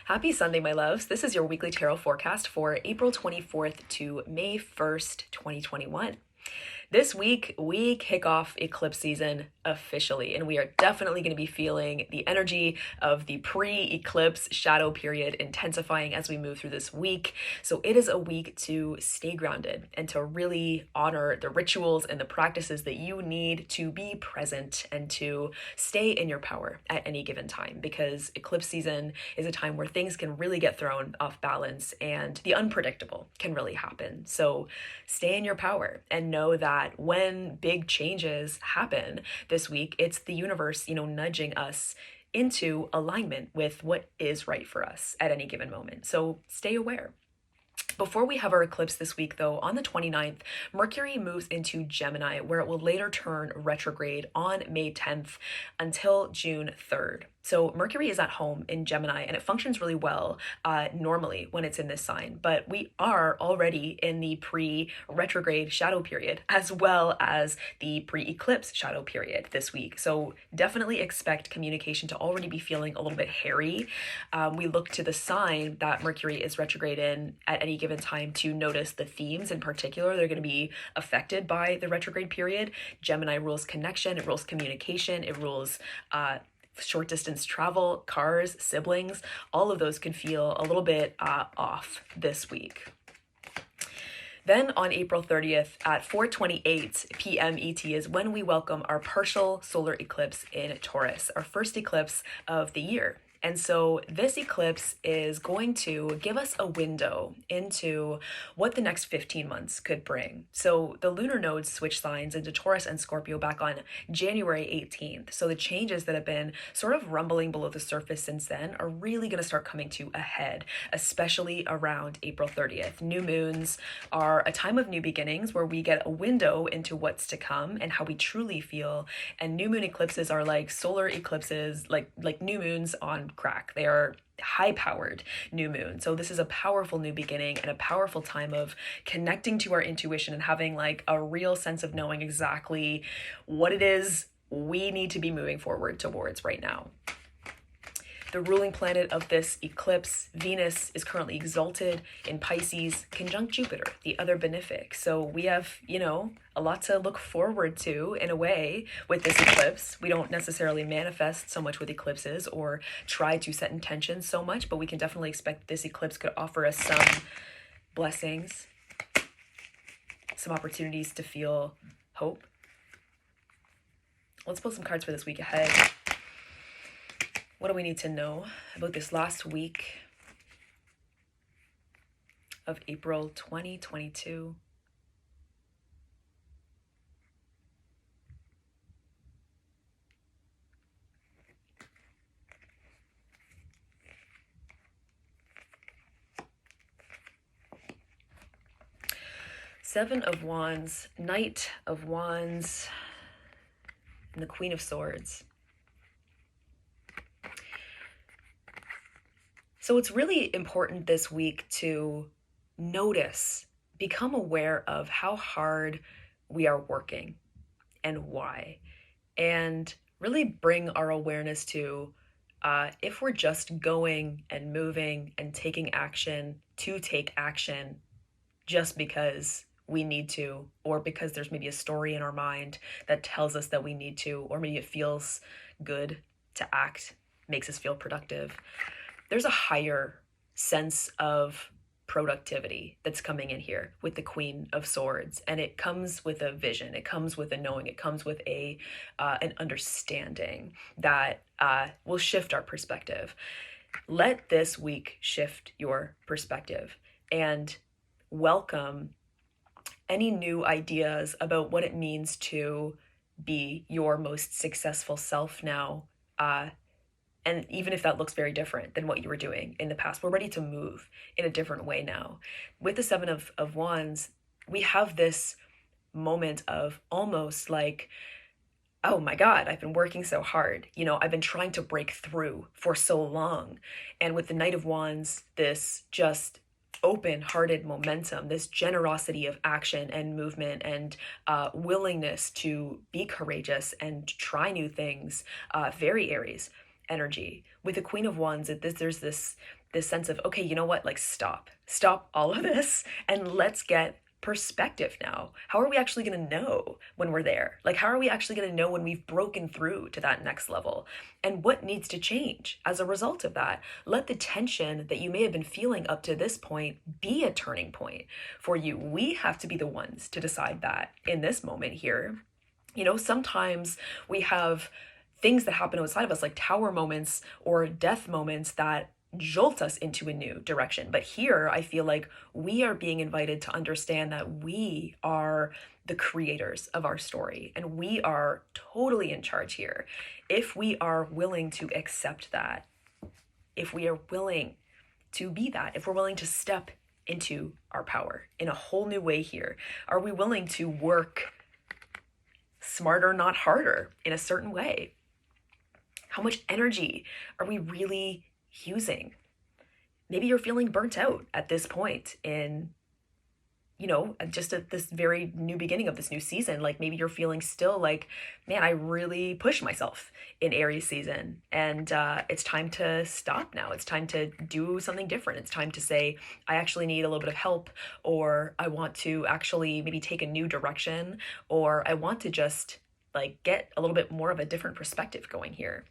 Happy Sunday, my loves. This is your weekly tarot forecast for April 24th to May 1st, 2021. This week, we kick off eclipse season officially, and we are definitely going to be feeling the energy of the pre-eclipse shadow period intensifying as we move through this week. So it is a week to stay grounded and to really honor the rituals and the practices that you need to be present and to stay in your power at any given time, because eclipse season is a time where things can really get thrown off balance and the unpredictable can really happen. So stay in your power and know that when big changes happen this week, it's the universe, nudging us into alignment with what is right for us at any given moment. So stay aware. Before we have our eclipse this week, though, on the 29th, Mercury moves into Gemini, where it will later turn retrograde on May 10th until June 3rd. So Mercury is at home in Gemini, and it functions really well normally when it's in this sign. But we are already in the pre-retrograde shadow period, as well as the pre-eclipse shadow period this week. So definitely expect communication to already be feeling a little bit hairy. We look to the sign that Mercury is retrograde in at any given time to notice the themes in particular. They're going to be affected by the retrograde period. Gemini rules connection, it rules communication, it rules short distance travel, cars, siblings. All of those can feel a little bit off this week. Then on April 30th at 4:28 p.m. ET is when we welcome our partial solar eclipse in Taurus, our first eclipse of the year. And so this eclipse is going to give us a window into what the next 15 months could bring. So the lunar nodes switch signs into Taurus and Scorpio back on January 18th. So the changes that have been sort of rumbling below the surface since then are really going to start coming to a head, especially around April 30th. New moons are a time of new beginnings where we get a window into what's to come and how we truly feel. And new moon eclipses are like solar eclipses, like new moons on crack. They are high-powered new moon. So this is a powerful new beginning and a powerful time of connecting to our intuition and having like a real sense of knowing exactly what it is we need to be moving forward towards right now. The ruling planet of this eclipse, Venus, is currently exalted in Pisces, conjunct Jupiter, the other benefic. So we have, a lot to look forward to in a way with this eclipse. We don't necessarily manifest so much with eclipses or try to set intentions so much, but we can definitely expect this eclipse could offer us some blessings, some opportunities to feel hope. Let's pull some cards for this week ahead. What do we need to know about this last week of April 2022? Seven of Wands, Knight of Wands, and the Queen of Swords. So it's really important this week to notice, become aware of how hard we are working and why, and really bring our awareness to if we're just going and moving and taking action to take action just because we need to, or because there's maybe a story in our mind that tells us that we need to, or maybe it feels good to act, makes us feel productive. There's a higher sense of productivity that's coming in here with the Queen of Swords, and it comes with a vision, it comes with a knowing, it comes with an understanding that will shift our perspective. Let this week shift your perspective and welcome any new ideas about what it means to be your most successful self now. And even if that looks very different than what you were doing in the past, we're ready to move in a different way now. With the Seven of Wands, we have this moment of almost like, oh my God, I've been working so hard. I've been trying to break through for so long. And with the Knight of Wands, this just open-hearted momentum, this generosity of action and movement and willingness to be courageous and try new things, very Aries energy. With the Queen of Wands, there's this this sense of, okay, you know what, like stop all of this and let's get perspective now. How are we actually going to know when we're there? Like, how are we actually going to know when we've broken through to that next level? And what needs to change as a result of that? Let the tension that you may have been feeling up to this point be a turning point for you. We have to be the ones to decide that in this moment here. You know, sometimes we have things that happen outside of us, like tower moments or death moments that jolt us into a new direction. But here, I feel like we are being invited to understand that we are the creators of our story and we are totally in charge here. If we are willing to accept that, if we are willing to be that, if we're willing to step into our power in a whole new way here, are we willing to work smarter, not harder, in a certain way? How much energy are we really using? Maybe you're feeling burnt out at this point in, you know, just at this very new beginning of this new season. Like maybe you're feeling still like, man, I really pushed myself in Aries season and it's time to stop now. It's time to do something different. It's time to say, I actually need a little bit of help, or I want to actually maybe take a new direction, or I want to just like get a little bit more of a different perspective going here.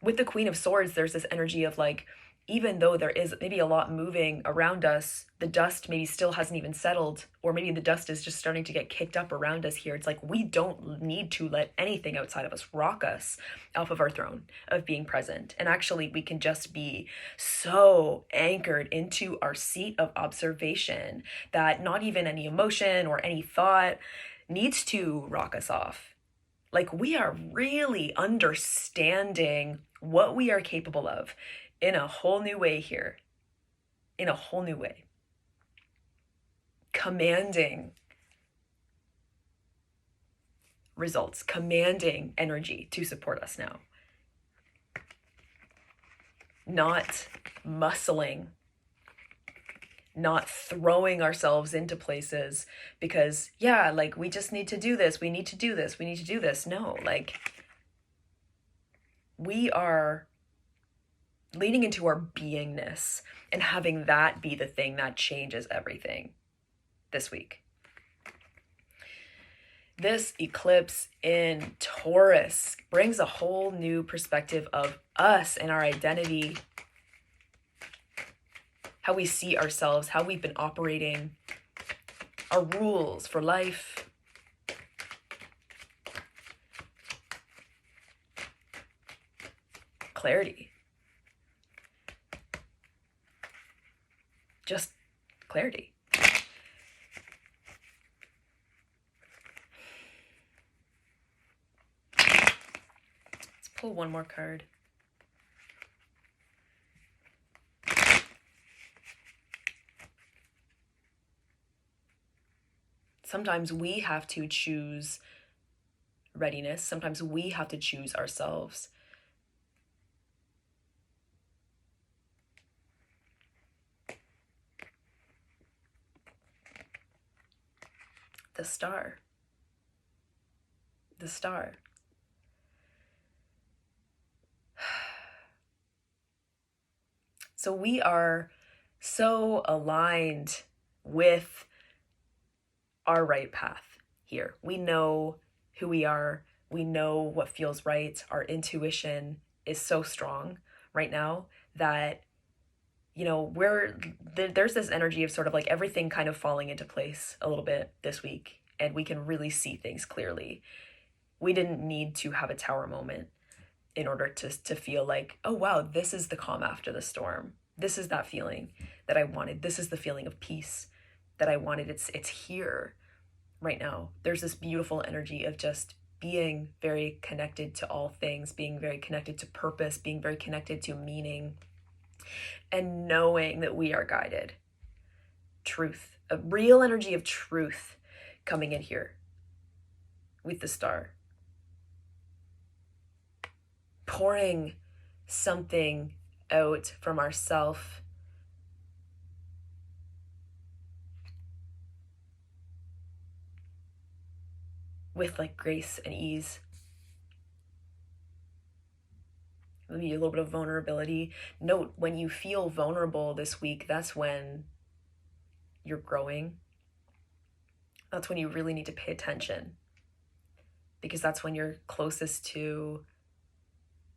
With the Queen of Swords, there's this energy of like, even though there is maybe a lot moving around us, the dust maybe still hasn't even settled, or maybe the dust is just starting to get kicked up around us here. It's like we don't need to let anything outside of us rock us off of our throne of being present. And actually, we can just be so anchored into our seat of observation that not even any emotion or any thought needs to rock us off. Like we are really understanding what we are capable of in a whole new way here, in a whole new way. Commanding results, commanding energy to support us now. Not muscling, not throwing ourselves into places because, yeah, like we just need to do this, we need to do this, we need to do this. No, like we are leaning into our beingness and having that be the thing that changes everything this week. This eclipse in Taurus brings a whole new perspective of us and our identity, how we see ourselves, how we've been operating, our rules for life. Clarity. Just clarity. Let's pull one more card. Sometimes we have to choose readiness. Sometimes we have to choose ourselves. The star. The star. So we are so aligned with our right path here. We know who we are. We know what feels right. Our intuition is so strong right now that, you know, there's this energy of sort of like everything kind of falling into place a little bit this week, and we can really see things clearly. We didn't need to have a tower moment in order to feel like, oh wow, this is the calm after the storm. This is that feeling that I wanted. This is the feeling of peace that I wanted. It's here right now. There's this beautiful energy of just being very connected to all things, being very connected to purpose, being very connected to meaning, and knowing that we are guided. Truth, a real energy of truth coming in here with the star. Pouring something out from ourself. With like grace and ease. maybe a little bit of vulnerability. Note, when you feel vulnerable this week, that's when you're growing. That's when you really need to pay attention, because that's when you're closest to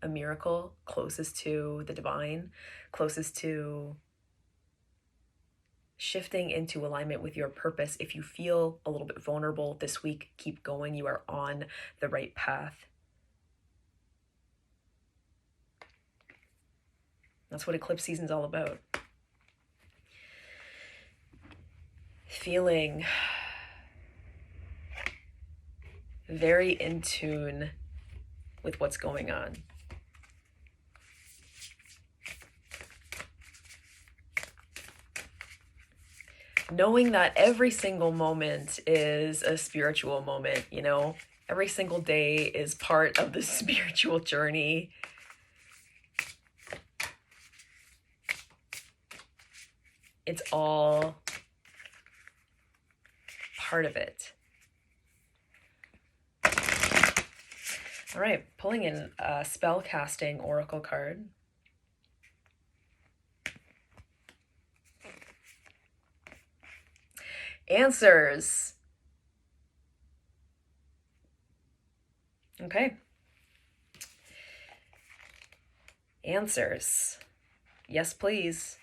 a miracle, closest to the divine, closest to shifting into alignment with your purpose. If you feel a little bit vulnerable this week, keep going. You are on the right path. That's what eclipse season's all about. Feeling very in tune with what's going on. Knowing that every single moment is a spiritual moment, you know? Every single day is part of the spiritual journey. It's all part of it. All right, pulling in a spell casting oracle card. Answers. Okay. Answers. Yes, please.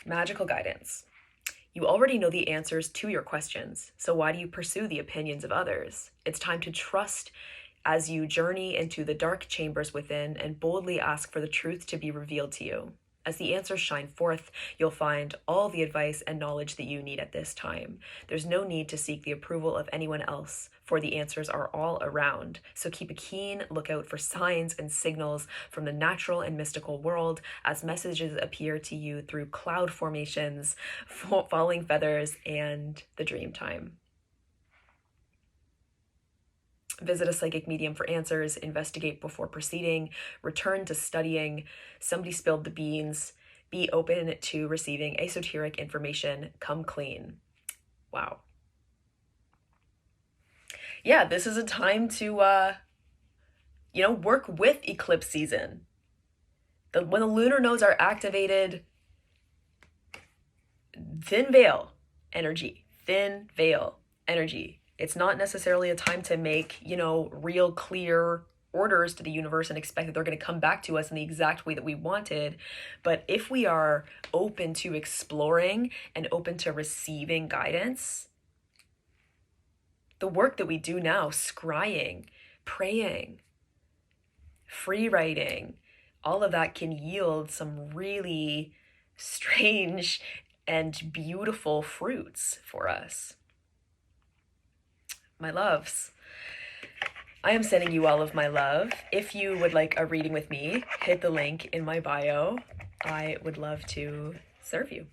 Magical guidance. You already know the answers to your questions, so why do you pursue the opinions of others? It's time to trust as you journey into the dark chambers within and boldly ask for the truth to be revealed to you. As the answers shine forth, you'll find all the advice and knowledge that you need at this time. There's no need to seek the approval of anyone else, for the answers are all around. So keep a keen lookout for signs and signals from the natural and mystical world as messages appear to you through cloud formations, falling feathers, and the dream time. Visit a psychic medium for answers, investigate before proceeding, return to studying, somebody spilled the beans, be open to receiving esoteric information, come clean. Wow. Yeah, this is a time to, work with eclipse season. When the lunar nodes are activated, thin veil energy. It's not necessarily a time to make, real clear orders to the universe and expect that they're going to come back to us in the exact way that we wanted. But if we are open to exploring and open to receiving guidance, the work that we do now, scrying, praying, free writing, all of that can yield some really strange and beautiful fruits for us. My loves, I am sending you all of my love. If you would like a reading with me, hit the link in my bio. I would love to serve you.